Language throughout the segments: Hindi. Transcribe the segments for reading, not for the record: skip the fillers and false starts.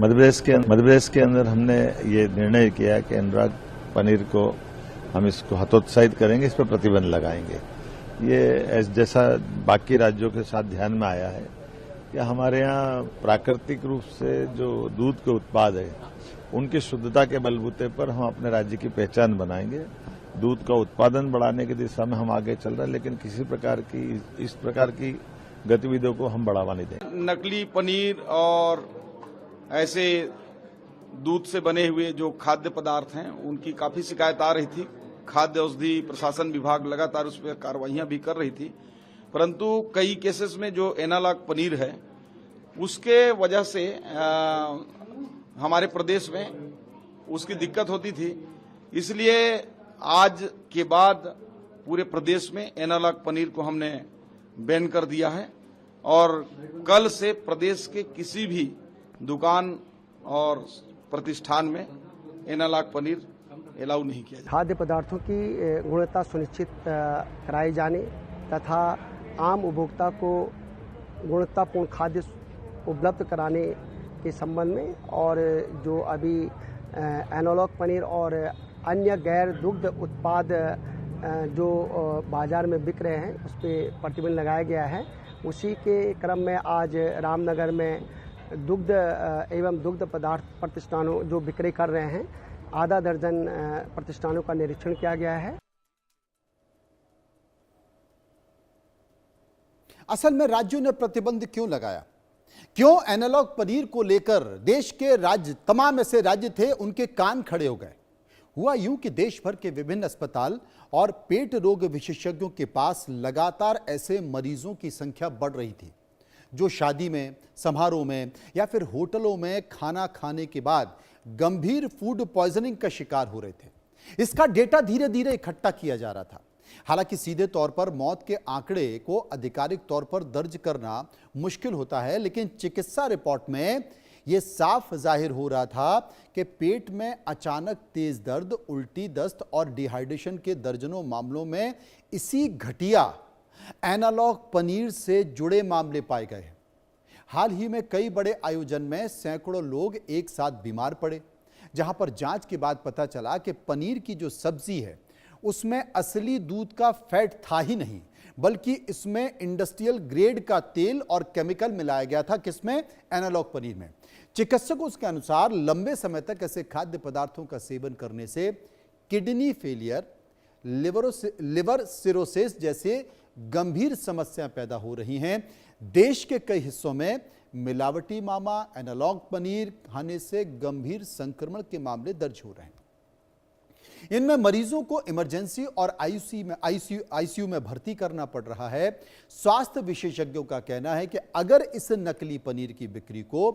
मध्य प्रदेश के अंदर हमने ये निर्णय किया कि अनुराग पनीर को हम इसको हतोत्साहित करेंगे, इस पर प्रतिबंध लगाएंगे। ये जैसा बाकी राज्यों के साथ ध्यान में आया है कि हमारे यहाँ प्राकृतिक रूप से जो दूध के उत्पाद है उनकी शुद्धता के बलबूते पर हम अपने राज्य की पहचान बनाएंगे। दूध का उत्पादन बढ़ाने की दिशा में हम आगे चल रहे हैं, लेकिन किसी प्रकार की इस प्रकार की गतिविधियों को हम बढ़ावा नहीं देंगे। नकली पनीर और ऐसे दूध से बने हुए जो खाद्य पदार्थ हैं उनकी काफी शिकायत आ रही थी। खाद्य औषधि प्रशासन विभाग लगातार उस पर कार्रवाइयां भी कर रही थी, परंतु कई केसेस में जो एनालॉग पनीर है उसके वजह से हमारे प्रदेश में उसकी दिक्कत होती थी। इसलिए आज के बाद पूरे प्रदेश में एनालॉग पनीर को हमने बैन कर दिया है और कल से प्रदेश के किसी भी दुकान और प्रतिष्ठान में एनालॉग पनीर अलाउ नहीं किया जाए। खाद्य पदार्थों की गुणवत्ता सुनिश्चित कराई जाने तथा आम उपभोक्ता को गुणवत्तापूर्ण खाद्य उपलब्ध कराने के संबंध में और जो अभी एनालॉग पनीर और अन्य गैर दुग्ध उत्पाद जो बाजार में बिक रहे हैं उस पर प्रतिबंध लगाया गया है। उसी के क्रम में आज रामनगर में दुग्ध एवं दुग्ध पदार्थ प्रतिष्ठानों जो बिक्री कर रहे हैं आधा दर्जन प्रतिष्ठानों का निरीक्षण किया गया है। असल में राज्यों ने प्रतिबंध क्यों लगाया? क्यों एनालॉग पनीर को लेकर देश के राज्य, तमाम ऐसे राज्य थे उनके कान खड़े हो गए। हुआ यूं कि देश भर के विभिन्न अस्पताल और पेट रोग विशेषज्ञों के पास लगातार ऐसे मरीजों की संख्या बढ़ रही थी जो शादी में, समारोह में या फिर होटलों में खाना खाने के बाद गंभीर फूड पॉइजनिंग का शिकार हो रहे थे। इसका डेटा धीरे धीरे इकट्ठा किया जा रहा था। हालांकि सीधे तौर पर मौत के आंकड़े को आधिकारिक तौर पर दर्ज करना मुश्किल होता है, लेकिन चिकित्सा रिपोर्ट में यह साफ जाहिर हो रहा था कि पेट में अचानक तेज दर्द, उल्टी, दस्त और डिहाइड्रेशन के दर्जनों मामलों में इसी घटिया एनालॉग पनीर से जुड़े मामले पाए गए हैं। हाल ही में कई बड़े आयोजन में सैकड़ों लोग एक साथ बीमार पड़े, जहां पर जांच के बाद पता चला कि पनीर की जो सब्जी है उसमें असली दूध का फैट था ही नहीं, बल्कि इसमें इंडस्ट्रियल ग्रेड का तेल और केमिकल मिलाया गया था। किसमें? एनालॉग पनीर में। चिकित्सकों के अनुसार लंबे समय तक ऐसे खाद्य पदार्थों का सेवन करने से किडनी फेलियर, लिवर सिरोसिस जैसे गंभीर समस्याएं पैदा हो रही हैं। देश के कई हिस्सों में मिलावटी मामा एनालॉग पनीर खाने से गंभीर संक्रमण के मामले दर्ज हो रहे हैं। इनमें मरीजों को इमरजेंसी और आईसीयू में भर्ती करना पड़ रहा है। स्वास्थ्य विशेषज्ञों का कहना है कि अगर इस नकली पनीर की बिक्री को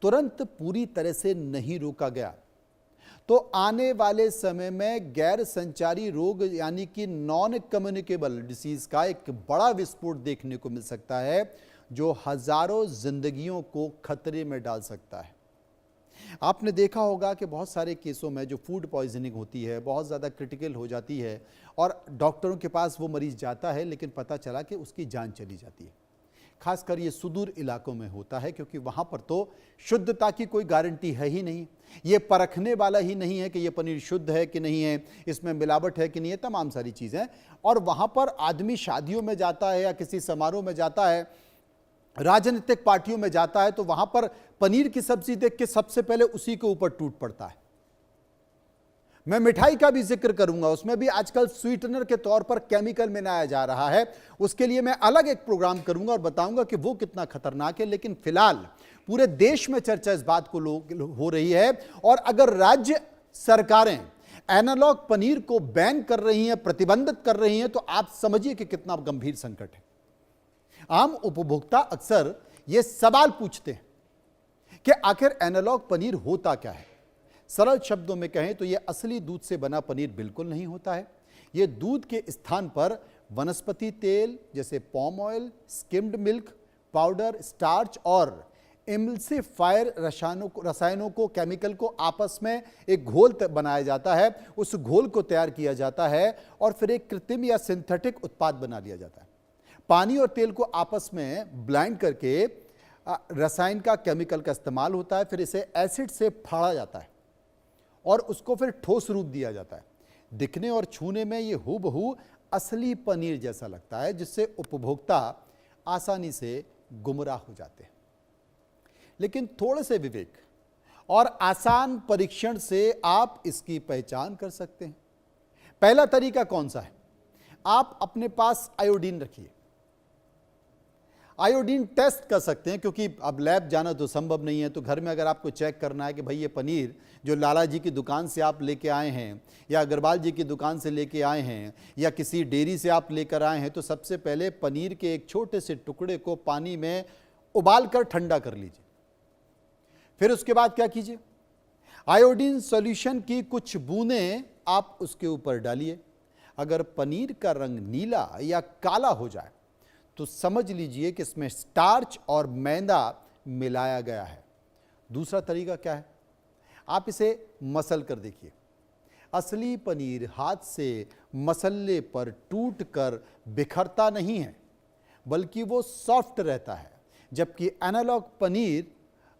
तुरंत पूरी तरह से नहीं रोका गया तो आने वाले समय में गैर संचारी रोग यानी कि नॉन कम्युनिकेबल डिसीज का एक बड़ा विस्फोट देखने को मिल सकता है, जो हजारों जिंदगियों को खतरे में डाल सकता है। आपने देखा होगा कि बहुत सारे केसों में जो फूड पॉइजनिंग होती है बहुत ज़्यादा क्रिटिकल हो जाती है और डॉक्टरों के पास वो मरीज जाता है, लेकिन पता चला कि उसकी जान चली जाती है। खासकर ये सुदूर इलाकों में होता है, क्योंकि वहाँ पर तो शुद्धता की कोई गारंटी है ही नहीं। ये परखने वाला ही नहीं है कि ये पनीर शुद्ध है कि नहीं है, इसमें मिलावट है कि नहीं है, तमाम सारी चीज़ें। और वहाँ पर आदमी शादियों में जाता है या किसी समारोह में जाता है, राजनीतिक पार्टियों में जाता है, तो वहाँ पर पनीर की सब्जी देख के सबसे पहले उसी के ऊपर टूट पड़ता है। मैं मिठाई का भी जिक्र करूंगा, उसमें भी आजकल स्वीटनर के तौर पर केमिकल मिलाया जा रहा है। उसके लिए मैं अलग एक प्रोग्राम करूंगा और बताऊंगा कि वो कितना खतरनाक है। लेकिन फिलहाल पूरे देश में चर्चा इस बात को हो रही है, और अगर राज्य सरकारें एनालॉग पनीर को बैन कर रही हैं, प्रतिबंधित कर रही हैं, तो आप समझिए कि कितना गंभीर संकट है। आम उपभोक्ता अक्सर यह सवाल पूछते हैं कि आखिर एनालॉग पनीर होता क्या है। सरल शब्दों में कहें तो यह असली दूध से बना पनीर बिल्कुल नहीं होता है। यह दूध के स्थान पर वनस्पति तेल जैसे palm oil, skimmed milk powder, starch और एमल्सिफायर रसायनों को, केमिकल को आपस में एक घोल बनाया जाता है। उस घोल को तैयार किया जाता है और फिर एक कृत्रिम या सिंथेटिक उत्पाद बना लिया जाता है। पानी और तेल को आपस में ब्लाइंड करके रसायन का, केमिकल का इस्तेमाल होता है, फिर इसे एसिड से फाड़ा जाता है और उसको फिर ठोस रूप दिया जाता है। दिखने और छूने में ये हूबहू असली पनीर जैसा लगता है, जिससे उपभोक्ता आसानी से गुमराह हो जाते हैं। लेकिन थोड़े से विवेक और आसान परीक्षण से आप इसकी पहचान कर सकते हैं। पहला तरीका कौन सा है? आप अपने पास आयोडीन रखिए। आयोडीन टेस्ट कर सकते हैं, क्योंकि अब लैब जाना तो संभव नहीं है, तो घर में अगर आपको चेक करना है कि भाई ये पनीर जो लाला जी की दुकान से आप लेके आए हैं या अग्रवाल जी की दुकान से लेके आए हैं या किसी डेयरी से आप लेकर आए हैं, तो सबसे पहले पनीर के एक छोटे से टुकड़े को पानी में उबाल कर ठंडा कर लीजिए। फिर उसके बाद क्या कीजिए, आयोडीन सॉल्यूशन की कुछ बूंदें आप उसके ऊपर डालिए। अगर पनीर का रंग नीला या काला हो जाए तो समझ लीजिए कि इसमें स्टार्च और मैदा मिलाया गया है। दूसरा तरीका क्या है? आप इसे मसल कर देखिए। असली पनीर हाथ से मसलने पर टूट कर बिखरता नहीं है, बल्कि वो सॉफ्ट रहता है, जबकि एनालॉग पनीर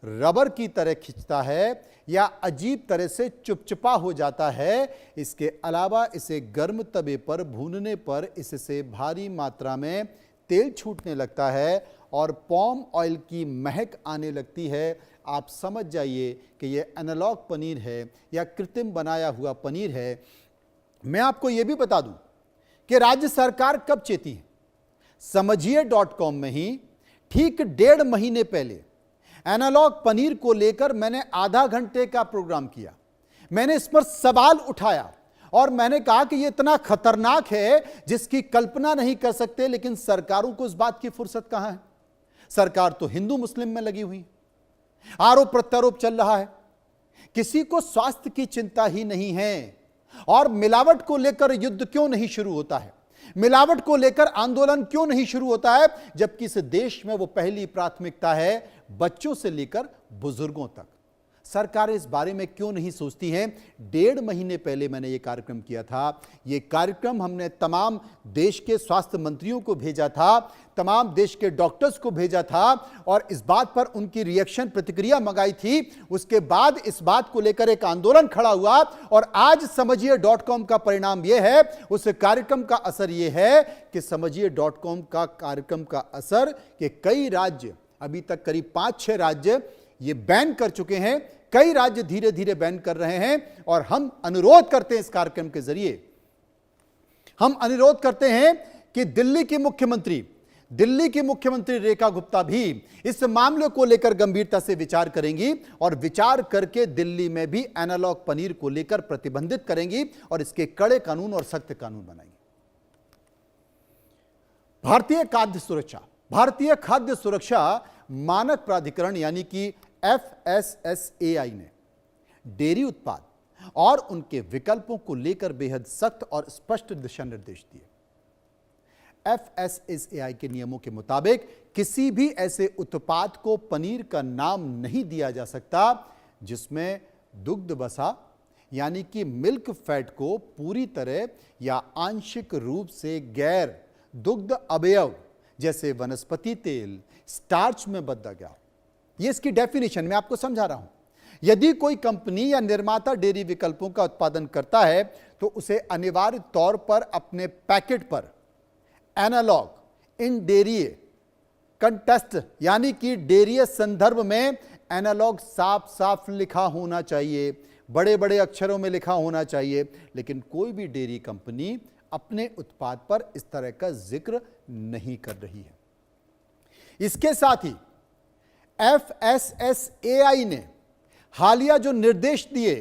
रबर की तरह खिंचता है या अजीब तरह से चुपचुपा हो जाता है। इसके अलावा इसे गर्म तवे पर भूनने पर इससे भारी मात्रा में तेल छूटने लगता है और पॉम ऑयल की महक आने लगती है। आप समझ जाइए कि यह एनालॉग पनीर है या कृत्रिम बनाया हुआ पनीर है। मैं आपको यह भी बता दूं कि राज्य सरकार कब चेती है। समझिए.com में ही ठीक 1.5 महीने पहले एनालॉग पनीर को लेकर मैंने आधा घंटे का प्रोग्राम किया। मैंने इस पर सवाल उठाया और मैंने कहा कि यह इतना खतरनाक है जिसकी कल्पना नहीं कर सकते, लेकिन सरकारों को इस बात की फुर्सत कहां है। सरकार तो हिंदू मुस्लिम में लगी हुई, आरोप प्रत्यारोप चल रहा है, किसी को स्वास्थ्य की चिंता ही नहीं है। और मिलावट को लेकर युद्ध क्यों नहीं शुरू होता है, मिलावट को लेकर आंदोलन क्यों नहीं शुरू होता है, जबकि इस देश में वो पहली प्राथमिकता है बच्चों से लेकर बुजुर्गों तक। सरकारें इस बारे में क्यों नहीं सोचती हैं? 1.5 महीने पहले मैंने ये कार्यक्रम किया था। ये कार्यक्रम हमने तमाम देश के स्वास्थ्य मंत्रियों को भेजा था, तमाम देश के डॉक्टर्स को भेजा था और इस बात पर उनकी रिएक्शन, प्रतिक्रिया मंगाई थी। उसके बाद इस बात को लेकर एक आंदोलन खड़ा हुआ और आज समझिए.com का परिणाम यह है, उस कार्यक्रम का असर यह है कि समझिए.com का कार्यक्रम का असर कि कई राज्य, अभी तक करीब 5-6 राज्य ये बैन कर चुके हैं, कई राज्य धीरे धीरे बैन कर रहे हैं। और हम अनुरोध करते हैं, इस कार्यक्रम के जरिए हम अनुरोध करते हैं कि दिल्ली की मुख्यमंत्री रेखा गुप्ता भी इस मामले को लेकर गंभीरता से विचार करेंगी और विचार करके दिल्ली में भी एनालॉग पनीर को लेकर प्रतिबंधित करेंगी और इसके कड़े कानून और सख्त कानून बनाएंगी। भारतीय खाद्य सुरक्षा मानक प्राधिकरण यानी कि FSSAI ने डेयरी उत्पाद और उनके विकल्पों को लेकर बेहद सख्त और स्पष्ट दिशा निर्देश दिए। FSSAI के नियमों के मुताबिक किसी भी ऐसे उत्पाद को पनीर का नाम नहीं दिया जा सकता जिसमें दुग्ध वसा यानी कि मिल्क फैट को पूरी तरह या आंशिक रूप से गैर दुग्ध अवयव जैसे वनस्पति तेल, स्टार्च में बदला गया। ये इसकी डेफिनेशन मैं आपको समझा रहा हूं। यदि कोई कंपनी या निर्माता डेयरी विकल्पों का उत्पादन करता है तो उसे अनिवार्य तौर पर अपने पैकेट पर एनालॉग इन डेयरी कंटेस्ट यानी कि डेयरी संदर्भ में एनालॉग साफ साफ लिखा होना चाहिए, बड़े बड़े अक्षरों में लिखा होना चाहिए। लेकिन कोई भी डेयरी कंपनी अपने उत्पाद पर इस तरह का जिक्र नहीं कर रही है। इसके साथ ही FSSAI ने हालिया जो निर्देश दिए,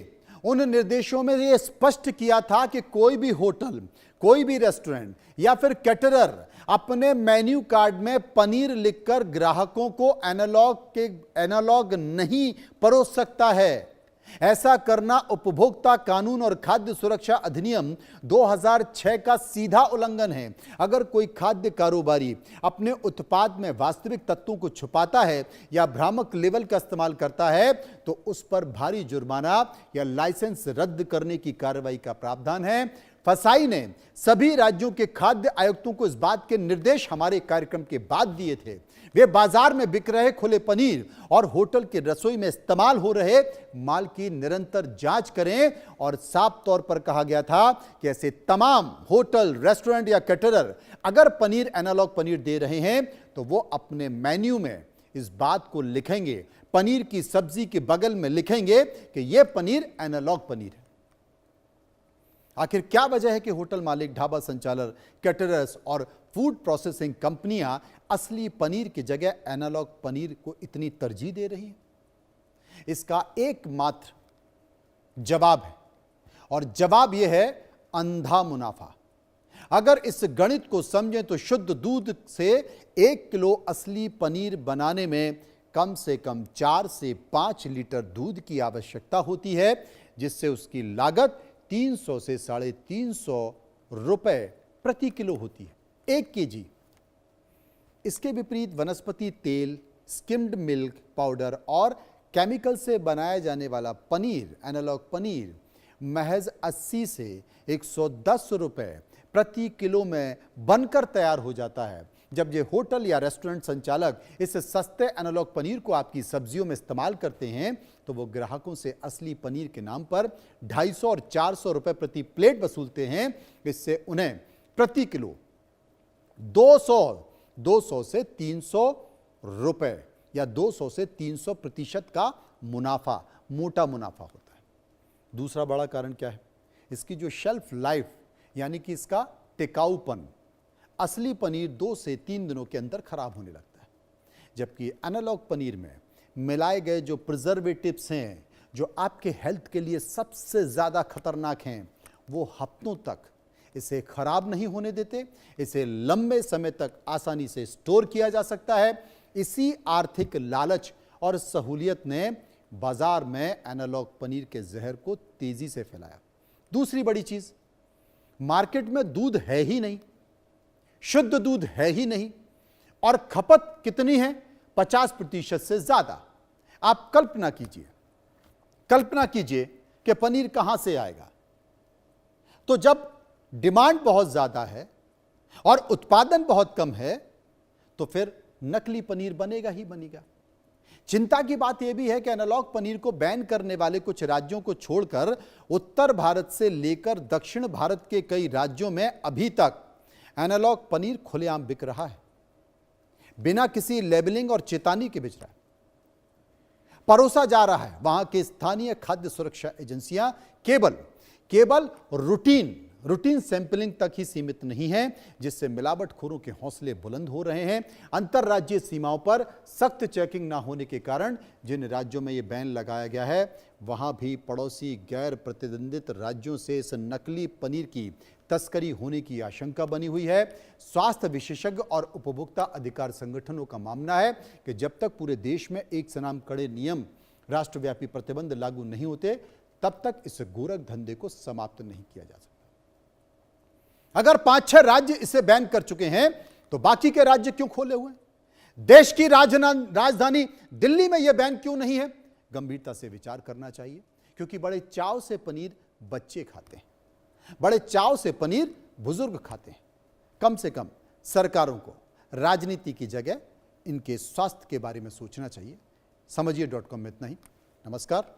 उन निर्देशों में यह स्पष्ट किया था कि कोई भी होटल, कोई भी रेस्टोरेंट या फिर कैटरर अपने मेन्यू कार्ड में पनीर लिखकर ग्राहकों को एनालॉग नहीं परोस सकता है। ऐसा करना उपभोक्ता कानून और खाद्य सुरक्षा अधिनियम 2006 का सीधा उल्लंघन है। अगर कोई खाद्य कारोबारी अपने उत्पाद में वास्तविक तत्वों को छुपाता है या भ्रामक लेबल का इस्तेमाल करता है तो उस पर भारी जुर्माना या लाइसेंस रद्द करने की कार्रवाई का प्रावधान है। फसाई ने सभी राज्यों के खाद्य आयुक्तों को इस बात के निर्देश हमारे कार्यक्रम के बाद दिए थे। वे बाजार में बिक रहे खुले पनीर और होटल की रसोई में इस्तेमाल हो रहे माल की निरंतर जांच करें। और साफ तौर पर कहा गया था कि ऐसे तमाम होटल, रेस्टोरेंट या कैटरर अगर पनीर एनालॉग पनीर दे रहे हैं तो वो अपने मेन्यू में इस बात को लिखेंगे, पनीर की सब्जी के बगल में लिखेंगे कि यह पनीर एनालॉग पनीर है। आखिर क्या वजह है कि होटल मालिक, ढाबा संचालक, कैटरर्स और फूड प्रोसेसिंग कंपनियां असली पनीर की जगह एनालॉग पनीर को इतनी तरजीह दे रही हैं? इसका एकमात्र जवाब है, और जवाब यह है अंधा मुनाफा। अगर इस गणित को समझें तो शुद्ध दूध से 1 किलो असली पनीर बनाने में कम से कम 4 से 5 लीटर दूध की आवश्यकता होती है, जिससे उसकी लागत 300 से 350 रुपए प्रति किलो होती है, 1 केजी। इसके विपरीत वनस्पति तेल, स्किम्ड मिल्क पाउडर और केमिकल से बनाया जाने वाला पनीर, एनालॉग पनीर, महज 80 से 110 रुपए प्रति किलो में बनकर तैयार हो जाता है। जब ये होटल या रेस्टोरेंट संचालक इस सस्ते एनालॉग पनीर को आपकी सब्जियों में इस्तेमाल करते हैं तो वो ग्राहकों से असली पनीर के नाम पर 250 और 400 रुपए प्रति प्लेट वसूलते हैं। इससे उन्हें प्रति किलो 200 से 300 रुपए या 200 से 300% का मुनाफा, मोटा मुनाफा होता है। दूसरा बड़ा कारण क्या है? इसकी जो शेल्फ लाइफ यानी कि इसका टिकाऊपन। असली पनीर 2 से 3 दिनों के अंदर खराब होने लगता है, जबकि एनालॉग पनीर में मिलाए गए जो प्रिजर्वेटिव्स हैं, जो आपके हेल्थ के लिए सबसे ज़्यादा खतरनाक हैं, वो हफ्तों तक इसे खराब नहीं होने देते। इसे लंबे समय तक आसानी से स्टोर किया जा सकता है। इसी आर्थिक लालच और सहूलियत ने बाजार में एनालॉग पनीर के जहर को तेजी से फैलाया। दूसरी बड़ी चीज, मार्केट में दूध है ही नहीं, शुद्ध दूध है ही नहीं, और खपत कितनी है? 50% से ज्यादा। आप कल्पना कीजिए कि पनीर कहां से आएगा। तो जब डिमांड बहुत ज्यादा है और उत्पादन बहुत कम है तो फिर नकली पनीर बनेगा ही बनेगा। चिंता की बात यह भी है कि एनालॉग पनीर को बैन करने वाले कुछ राज्यों को छोड़कर उत्तर भारत से लेकर दक्षिण भारत के कई राज्यों में अभी तक एनालॉग पनीर खुलेआम बिक रहा है, बिना किसी लेबलिंग और चेतावनी के बिक रहा है, परोसा जा रहा है। वहां के स्थानीय खाद्य सुरक्षा एजेंसियां केवल रूटीन सैंपलिंग तक ही सीमित नहीं है, जिससे मिलावटखोरों के हौसले बुलंद हो रहे हैं। अंतर्राज्यीय सीमाओं पर सख्त चेकिंग ना होने के कारण जिन राज्यों में यह बैन लगाया गया है, वहां भी पड़ोसी गैर प्रतिबंधित राज्यों से इस नकली पनीर की तस्करी होने की आशंका बनी हुई है। स्वास्थ्य विशेषज्ञ और उपभोक्ता अधिकार संगठनों का मानना है कि जब तक पूरे देश में एक समान कड़े नियम, राष्ट्रव्यापी प्रतिबंध लागू नहीं होते, तब तक इस गोरख धंधे को समाप्त नहीं किया जा सकता। अगर 5-6 राज्य इसे बैन कर चुके हैं तो बाकी के राज्य क्यों खोले हुए हैं? देश की राजधानी दिल्ली में यह बैन क्यों नहीं है? गंभीरता से विचार करना चाहिए, क्योंकि बड़े चाव से पनीर बच्चे खाते हैं, बड़े चाव से पनीर बुजुर्ग खाते हैं। कम से कम सरकारों को राजनीति की जगह इनके स्वास्थ्य के बारे में सोचना चाहिए। समझिए.com में इतना ही। नमस्कार।